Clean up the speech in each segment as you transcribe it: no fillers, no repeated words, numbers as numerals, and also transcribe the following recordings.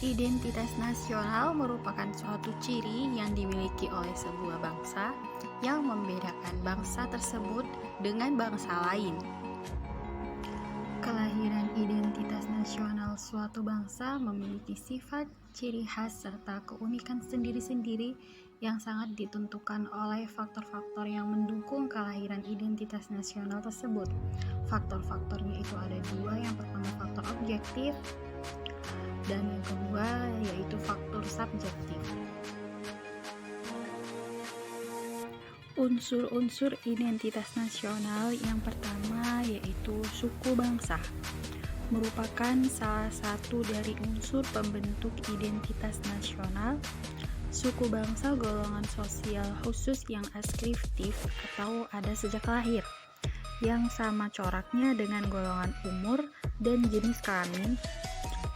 Identitas nasional merupakan suatu ciri yang dimiliki oleh sebuah bangsa yang membedakan bangsa tersebut dengan bangsa lain. Kelahiran identitas nasional suatu bangsa memiliki sifat, ciri khas, serta keunikan sendiri-sendiri yang sangat ditentukan oleh faktor-faktor yang mendukung kelahiran identitas nasional tersebut. Faktor-faktornya itu ada dua, yang pertama faktor objektif, dan yang kedua yaitu faktor subjektif. Unsur-unsur identitas nasional yang pertama yaitu suku bangsa, merupakan salah satu dari unsur pembentuk identitas nasional. Suku bangsa golongan sosial khusus yang askriptif atau ada sejak lahir, yang sama coraknya dengan golongan umur dan jenis kelamin.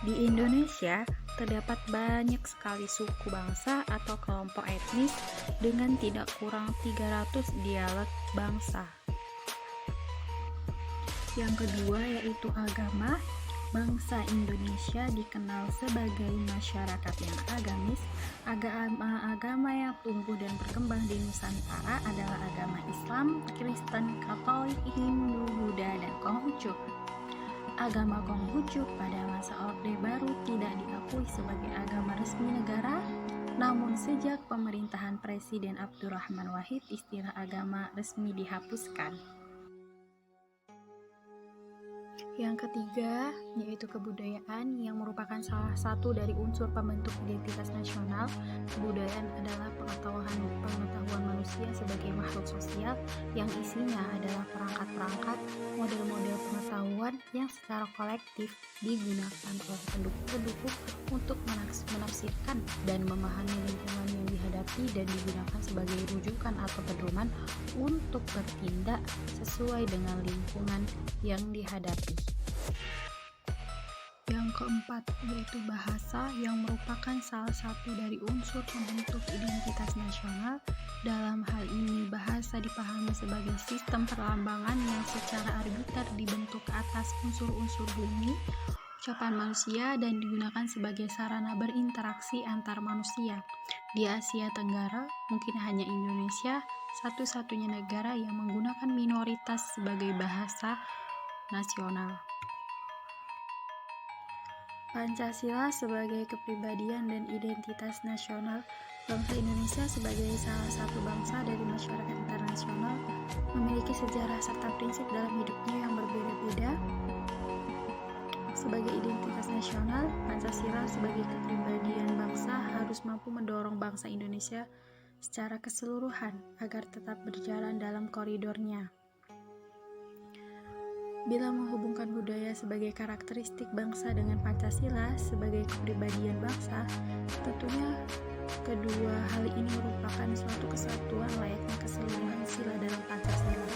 Di Indonesia, terdapat banyak sekali suku bangsa atau kelompok etnis dengan tidak kurang 300 dialek bangsa. Yang kedua yaitu agama. Bangsa Indonesia dikenal sebagai masyarakat yang agamis. Agama yang tumbuh dan berkembang di Nusantara adalah agama Islam, Kristen, Katolik, Hindu, Buddha, dan Konghucu. Agama Konghucu pada masa Orde Baru tidak diakui sebagai agama resmi negara, namun sejak pemerintahan Presiden Abdurrahman Wahid, istilah agama resmi dihapuskan. Yang ketiga yaitu kebudayaan, yang merupakan salah satu dari unsur pembentuk identitas nasional. Kebudayaan adalah pengetahuan manusia sebagai makhluk sosial yang isinya adalah perangkat-perangkat, model-model pengetahuan yang secara kolektif digunakan oleh penduduk untuk menafsirkan dan memahami lingkungan yang dihadapi dan digunakan sebagai rujukan atau pedoman untuk bertindak sesuai dengan lingkungan yang dihadapi. Yang keempat yaitu bahasa, yang merupakan salah satu dari unsur pembentuk identitas nasional. Dalam hal ini, bahasa dipahami sebagai sistem perlambangan yang secara arbiter dibentuk atas unsur-unsur bumi, ucapan manusia, dan digunakan sebagai sarana berinteraksi antar manusia. Di Asia Tenggara, mungkin hanya Indonesia satu-satunya negara yang menggunakan minoritas sebagai bahasa nasional. Pancasila sebagai kepribadian dan identitas nasional. Bangsa Indonesia sebagai salah satu bangsa dari masyarakat internasional memiliki sejarah serta prinsip dalam hidupnya yang berbeda-beda. Sebagai identitas nasional, Pancasila sebagai kepribadian bangsa harus mampu mendorong bangsa Indonesia secara keseluruhan agar tetap berjalan dalam koridornya. Bila menghubungkan budaya sebagai karakteristik bangsa dengan Pancasila sebagai kepribadian bangsa, tentunya kedua hal ini merupakan suatu kesatuan layaknya keseluruhan sila dalam Pancasila.